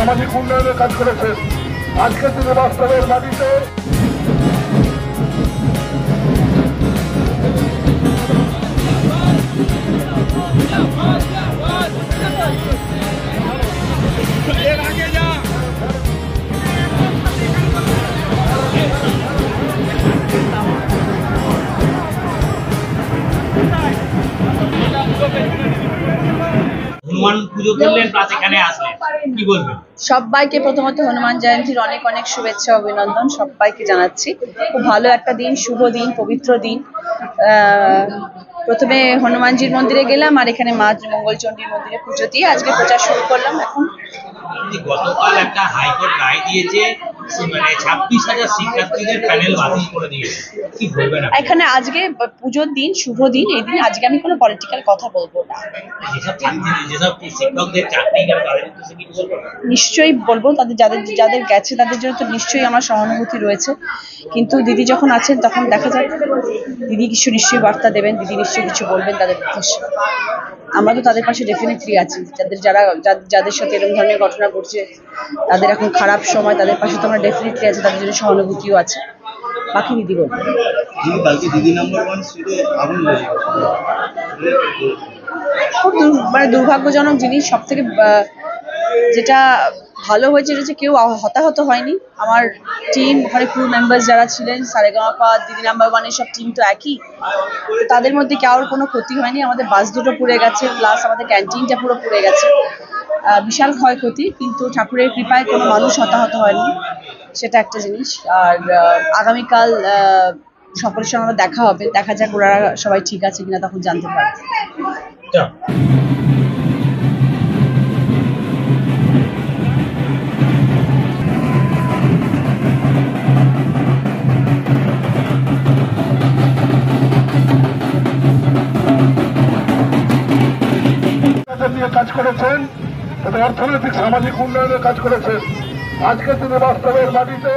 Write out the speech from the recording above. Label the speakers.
Speaker 1: সামাজিক উন্নয়নের কাজ করেছেন। আজকে তিনি বাস্তবের মাটিতে
Speaker 2: হনুমান পুজো করলেন, প্লাস এখানে আসলেন, কি বলবেন?
Speaker 3: সবাইকে প্রথমত হনুমান জয়ন্তীর অনেক অনেক শুভেচ্ছা অভিনন্দন সবাইকে জানাচ্ছি। খুব ভালো একটা দিন, শুভ দিন, পবিত্র দিন। প্রথমে হনুমানজির মন্দিরে গেলাম, আর এখানে মা মঙ্গলচণ্ডীর মন্দিরে পুজো দিয়ে আজকে প্রচার শুরু করলাম। এখন
Speaker 2: গতকাল একটা হাইকোর্ট রায় দিয়েছে, মানে 26,000 শিক্ষার্থীদের প্যানেল বাতিল করে দিয়েছে, কি বলবেন?
Speaker 3: এখানে আজকে পুজোর দিন, শুভ দিন, এই দিন আজকে আমি কোনো পলিটিক্যাল কথা বলবো না।
Speaker 2: যেসব শিক্ষকদের চাকরি গেল তাদের কি বলবো?
Speaker 3: নিশ্চয়ই বলবো, যাদের গেছে তাদের জন্য তো নিশ্চয়ই আমার সহানুভূতি রয়েছে। কিন্তু দিদি যখন আছেন তখন দেখা যাক, দিদি কিছু নিশ্চয়ই বার্তা দেবেন, দিদি নিশ্চয়ই কিছু বলবেন তাদের উদ্দেশ্যে। আমরা তো তাদের পাশে ডেফিনেটলি আছি। যাদের সাথে এরকম ধরনের ঘটনা ঘটছে, তাদের এখন খারাপ সময়, তাদের পাশে তো আমরা ডেফিনেটলি আছি, তাদের জন্য সহানুভূতিও আছে। বাকি দিদি বলবেন। খুব দুর্ভাগ্যজনক জিনিস। সব থেকে যেটা ভালো হয়েছে যে কেউ হতাহত হয়নি। আমার টিম, ওখানে ক্রু মেম্বার্স যারা ছিলেন, সারেগামাপা, দিদি নাম্বার ওয়ানের সব টিম তো একই, তাদের মধ্যে কারোর কোনো ক্ষতি হয়নি। আমাদের বাস দুটো পুড়ে গেছে, প্লাস আমাদের ক্যান্টিনটা পুরো পুড়ে গেছে। বিশাল ক্ষয়ক্ষতি, কিন্তু ঠাকুরের কৃপায় কোনো মানুষ হতাহত হয়নি, সেটা একটা জিনিস। আর আগামীকাল সকলের সঙ্গে আমার দেখা হবে, দেখা যাক ওরা সবাই ঠিক আছে কিনা, তখন জানতে পারবে।
Speaker 1: কাজ করেছেন, অর্থনৈতিক সামাজিক উন্নয়নের কাজ করেছেন। আজকে তিনি বাস্তবের মাটিতে